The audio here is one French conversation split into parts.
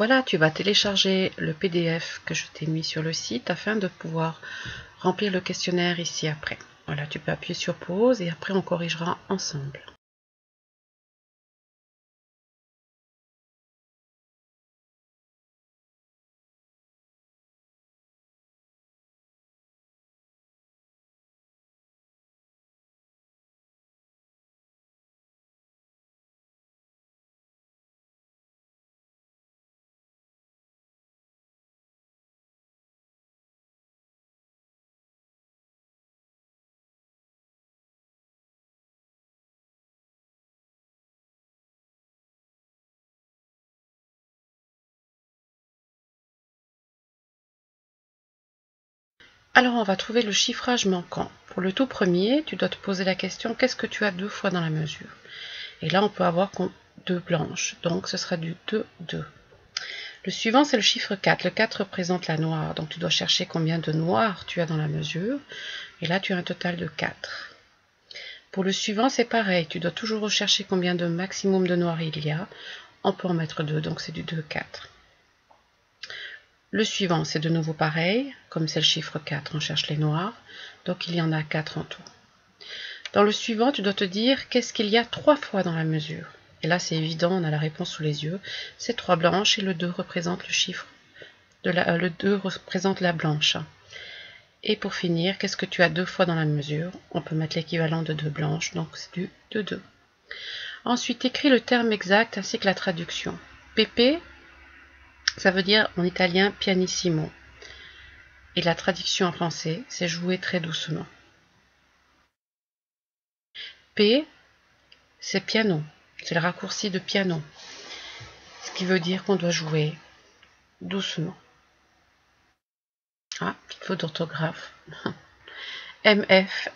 Voilà, tu vas télécharger le PDF que je t'ai mis sur le site afin de pouvoir remplir le questionnaire ici après. Voilà, tu peux appuyer sur pause et après on corrigera ensemble. Alors on va trouver le chiffrage manquant. Pour le tout premier, tu dois te poser la question, qu'est-ce que tu as 2 fois dans la mesure? Et là on peut avoir 2 blanches, donc ce sera du 2, 2. Le suivant c'est le chiffre 4. Le 4 représente la noire, donc tu dois chercher combien de noirs tu as dans la mesure. Et là tu as un total de 4. Pour le suivant c'est pareil, tu dois toujours rechercher combien de maximum de noirs il y a. On peut en mettre 2, donc c'est du 2, 4. Le suivant, c'est de nouveau pareil, comme c'est le chiffre 4, on cherche les noirs, donc il y en a 4 en tout. Dans le suivant, tu dois te dire qu'est-ce qu'il y a 3 fois dans la mesure. Et là, c'est évident, on a la réponse sous les yeux. C'est 3 blanches et le 2 représente le chiffre, le 2 représente la blanche. Et pour finir, qu'est-ce que tu as 2 fois dans la mesure? On peut mettre l'équivalent de 2 blanches, donc c'est du 2, 2. Ensuite, écris le terme exact ainsi que la traduction. PP, ça veut dire en italien pianissimo. Et la traduction en français, c'est jouer très doucement. P, c'est piano, c'est le raccourci de piano, ce qui veut dire qu'on doit jouer doucement. Ah, petite faute d'orthographe. MF,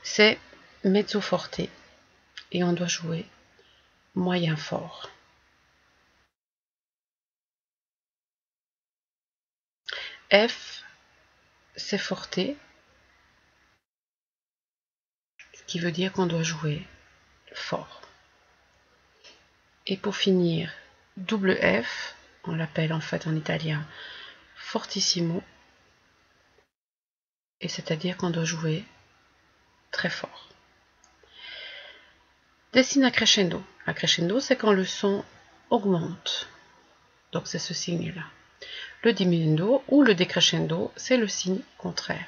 c'est mezzo forte et on doit jouer moyen fort. F, c'est forte, ce qui veut dire qu'on doit jouer fort. Et pour finir, double F, on l'appelle en fait en italien fortissimo, et c'est-à-dire qu'on doit jouer très fort. Dessine un crescendo. Un crescendo, c'est quand le son augmente. Donc c'est ce signe-là. Le diminuendo ou le décrescendo, c'est le signe contraire.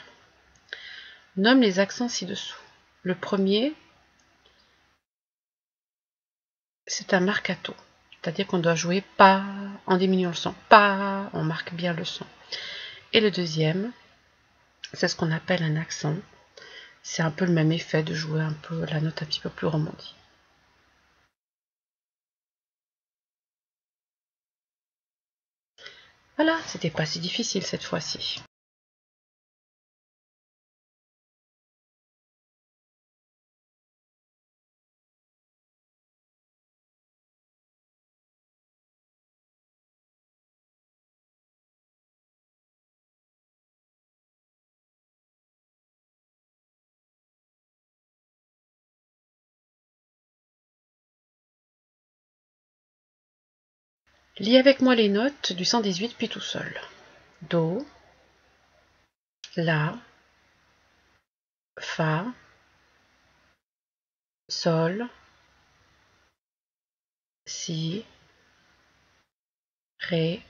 Nomme les accents ci-dessous. Le premier, c'est un marcato. C'est-à-dire qu'on doit jouer pas en diminuant le son. Pas, on marque bien le son. Et le deuxième, c'est ce qu'on appelle un accent. C'est un peu le même effet de jouer un peu la note un petit peu plus rebondie. Voilà, c'était pas si difficile cette fois-ci. Lis avec moi les notes du 118 puis tout seul. Do, La, Fa, Sol, Si, Ré,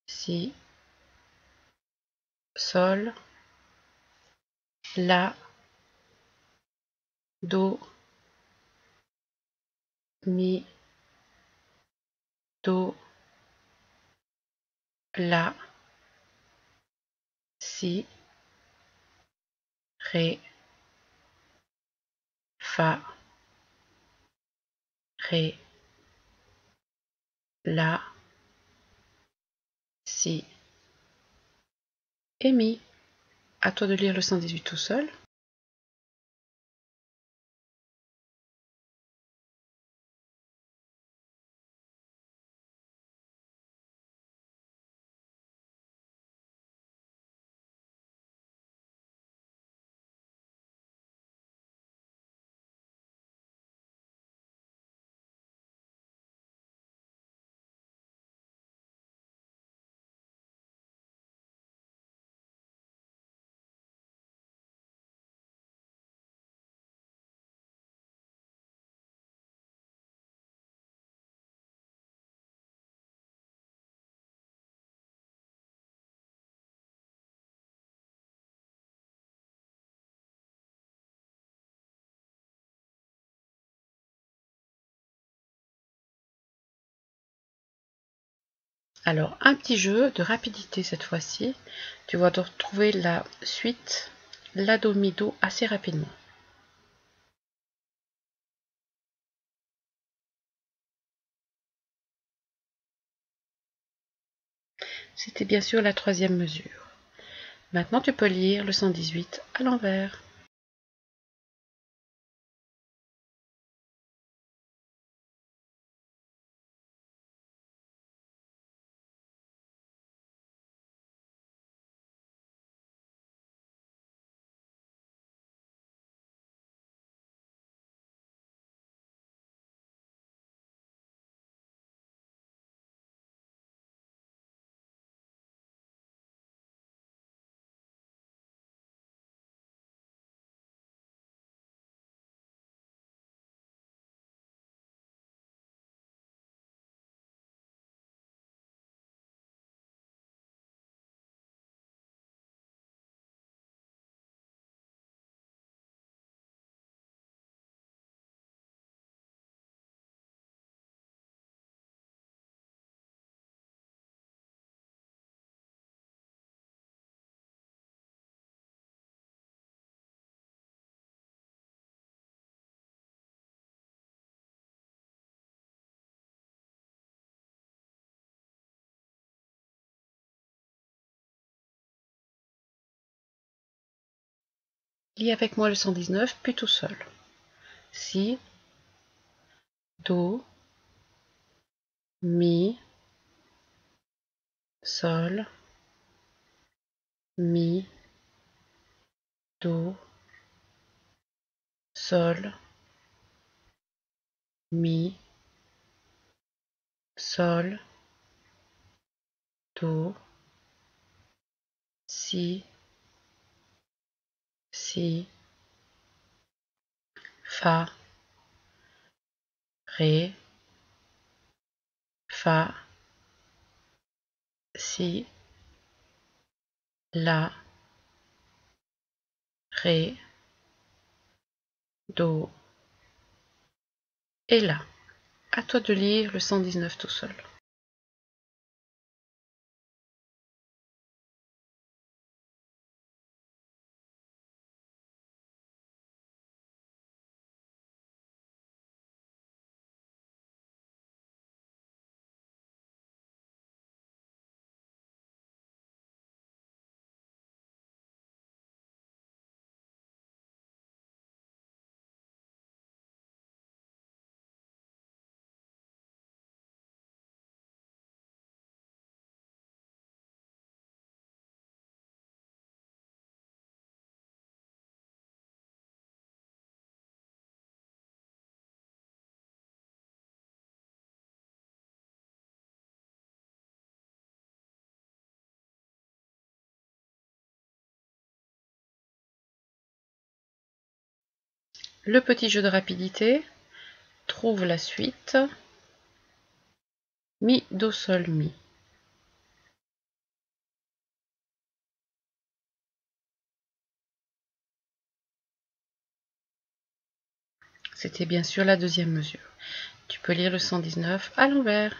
Si, Sol, La, Do, Mi, Do, La, Si, Ré, Fa, Ré, La, Si et Mi. À toi de lire le 118 tout seul. Alors, un petit jeu de rapidité cette fois-ci. Tu vas retrouver la suite, la do, mi, do assez rapidement. C'était bien sûr la troisième mesure. Maintenant, tu peux lire le 118 à l'envers. Lis avec moi le 119, puis tout seul. Si, do, mi, sol, mi, do, sol, mi, sol, do, si, fa, ré, fa, si, la, ré, do et la. À toi de lire le 119 tout seul. Le petit jeu de rapidité, trouve la suite, mi, do, sol, mi. C'était bien sûr la deuxième mesure. Tu peux lire le 119 à l'envers.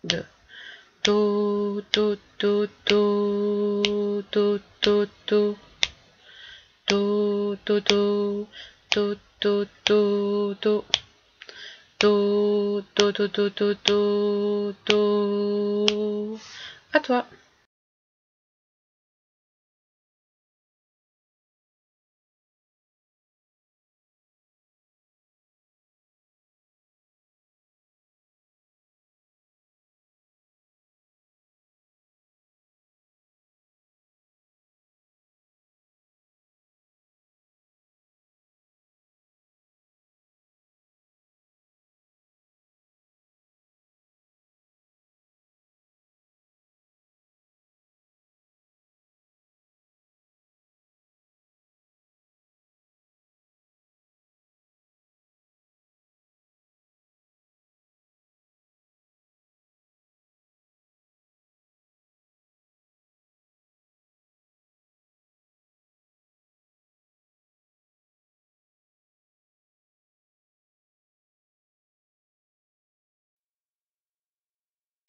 2. Do, do, do, do, do, do, do. Do, do, do, do, do, do, do. Do, do, do, do, do, do, do. À toi.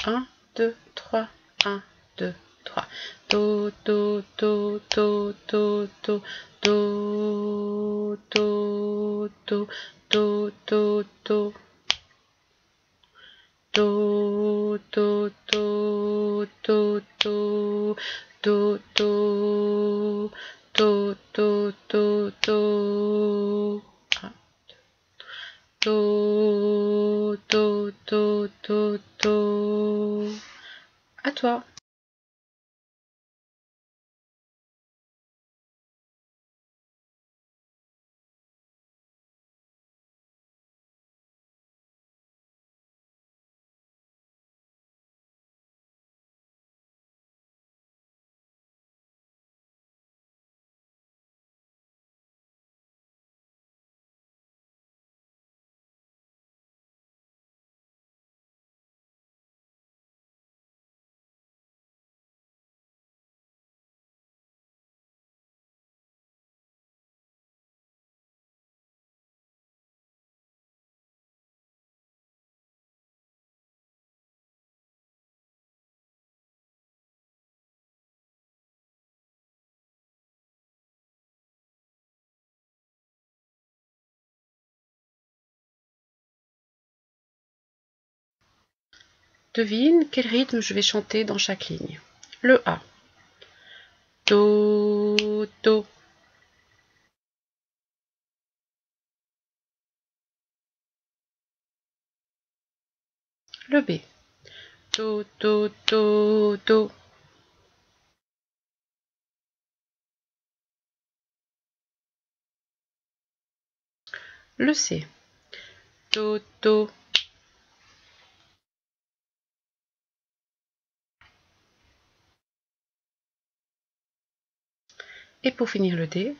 Un, deux, trois. Un, deux, trois. Do, do, do, do, do, do, do, do, do, do, do, do. Do, do, do, do, do, do, do, do, do, do, do. Do, do, do, do, do. À toi. Devine quel rythme je vais chanter dans chaque ligne. Le A. Do, do. Le B. Do, do, do, do. Le C. Do, do. Et pour finir le D.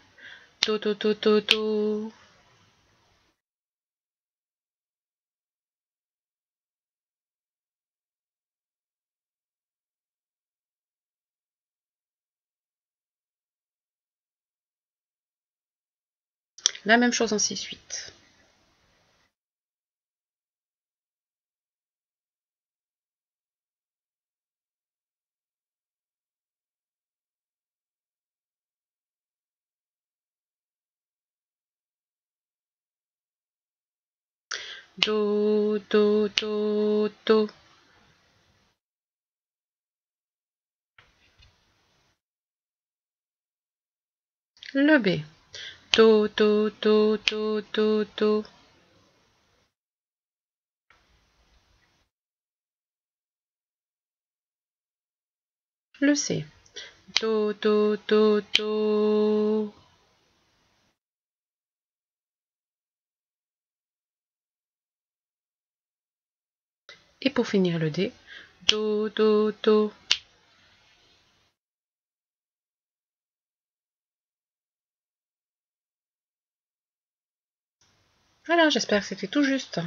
Do, do, do, do, do. La même chose en 6-8. Do, do, do, do. Le B. Do, do, do, do, do, do. Le C. Do, do, do, do. Et pour finir le D. Do, do, do. Voilà, j'espère que c'était tout juste.